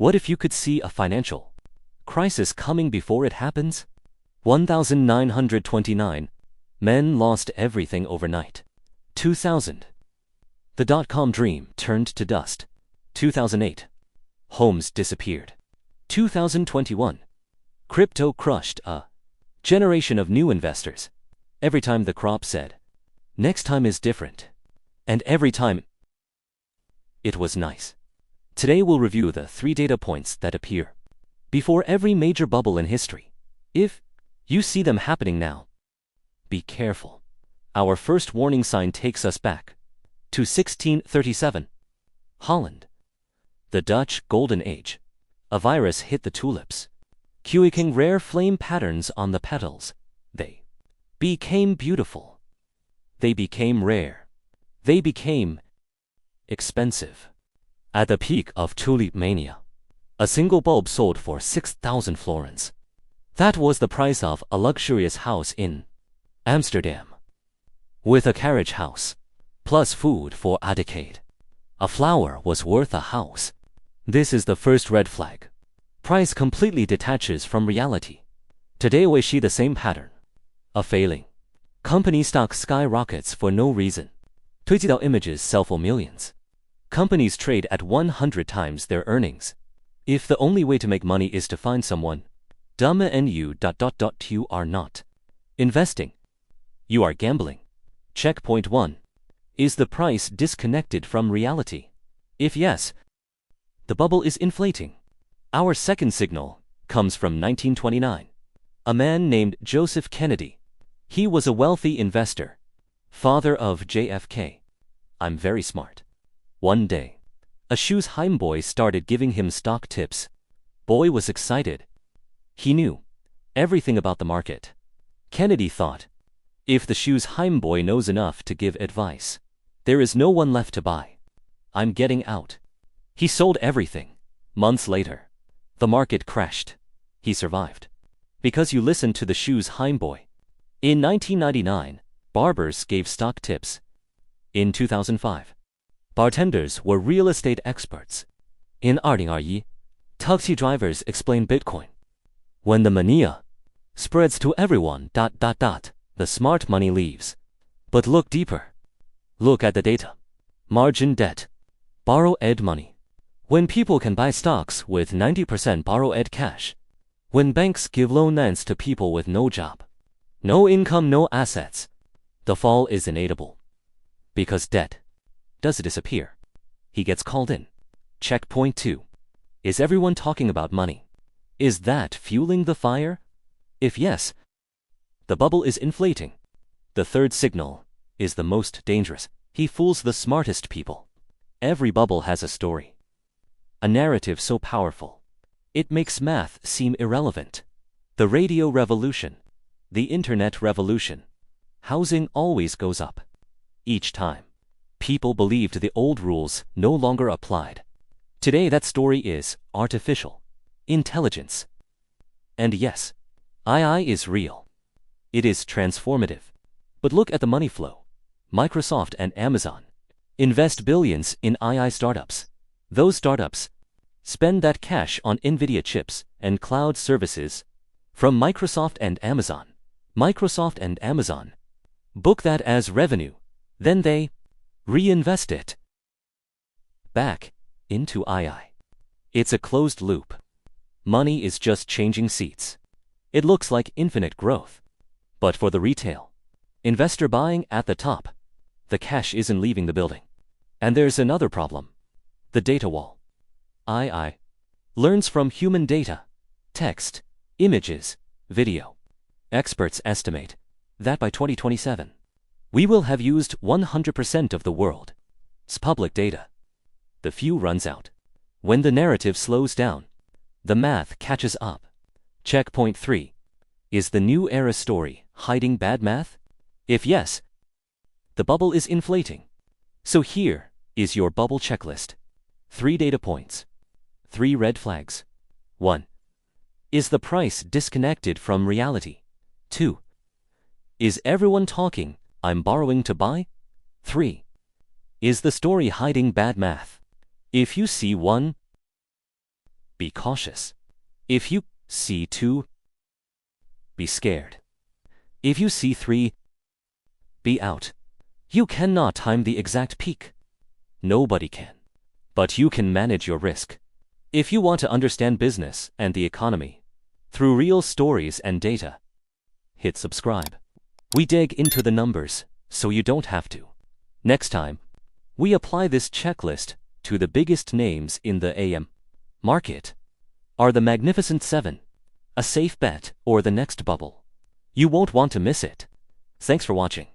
What if you could see a financial crisis coming before it happens? 1929. Men lost everything overnight. 2000. The dot-com dream turned to dust. 2008. Homes disappeared. 2021. Crypto crushed a generation of new investors. Every time the crop said, "Next time is different." And every time it was nice. Today we'll review the 3 data points that appear before every major bubble in history. If you see them happening now, be careful. Our first warning sign takes us back to 1637. Holland. The Dutch Golden Age. A virus hit the tulips, queuing rare flame patterns on the petals. They became beautiful. They became rare. They became expensive. At the peak of tulip mania, a single bulb sold for 6,000 florins. That was the price of a luxurious house in Amsterdam. With a carriage house, plus food for a decade, a flower was worth a house. This is the first red flag. Price completely detaches from reality. Today we see the same pattern. A failing company stock skyrockets for no reason. 推荐到 images sell for millions. Companies trade at 100 times their earnings. If the only way to make money is to find someone dumb and you ... you are not investing. You are gambling. Checkpoint 1. Is the price disconnected from reality? If yes, the bubble is inflating. Our second signal comes from 1929. A man named Joseph Kennedy. He was a wealthy investor, father of JFK. I'm very smart. One day, a Schuhheim boy started giving him stock tips. Boy was excited. He knew everything about the market. Kennedy thought, if the Schuhheim boy knows enough to give advice, there is no one left to buy. I'm getting out. He sold everything. Months later, the market crashed. He survived because you listened to the Schuhheim boy. In 1999, barbers gave stock tips. In 2005, bartenders were real estate experts. In 2021, taxi drivers explain Bitcoin. When the mania spreads to everyone ... the smart money leaves. But look deeper. Look at the data. Margin debt. Borrowed money. When people can buy stocks with 90% borrowed cash. When banks give loans to people with no job, no income, no assets, the fall is inevitable. Because debt does disappear. He gets called in. Checkpoint 2. Is everyone talking about money? Is that fueling the fire? If yes, the bubble is inflating. The third signal is the most dangerous. He fools the smartest people. Every bubble has a story. A narrative so powerful, it makes math seem irrelevant. The radio revolution, the internet revolution. Housing always goes up. Each time, people believed the old rules no longer applied. Today that story is artificial intelligence. And yes, AI is real. It is transformative. But look at the money flow. Microsoft and Amazon invest billions in AI startups. Those startups spend that cash on NVIDIA chips and cloud services from Microsoft and Amazon. Microsoft and Amazon book that as revenue. Then they reinvest it back into AI. It's a closed loop. Money is just changing seats. It looks like infinite growth. But for the retail investor buying at the top, the cash isn't leaving the building. And there's another problem. The data wall. AI learns from human data, text, images, video. Experts estimate that by 2027, we will have used 100% of the world's public data. The few runs out. When the narrative slows down, the math catches up. Checkpoint 3. Is the new era story hiding bad math? If yes, the bubble is inflating. So here is your bubble checklist. 3 data points. 3 red flags. 1. Is the price disconnected from reality? 2. Is everyone talking, I'm borrowing to buy? 3. Is the story hiding bad math? If you see one, be cautious. If you see 2, be scared. If you see 3, be out. You cannot time the exact peak. Nobody can. But you can manage your risk. If you want to understand business and the economy through real stories and data, hit subscribe. We dig into the numbers so you don't have to. Next time, we apply this checklist to the biggest names in the AM market. Are the Magnificent Seven a safe bet or the next bubble? You won't want to miss it. Thanks for watching.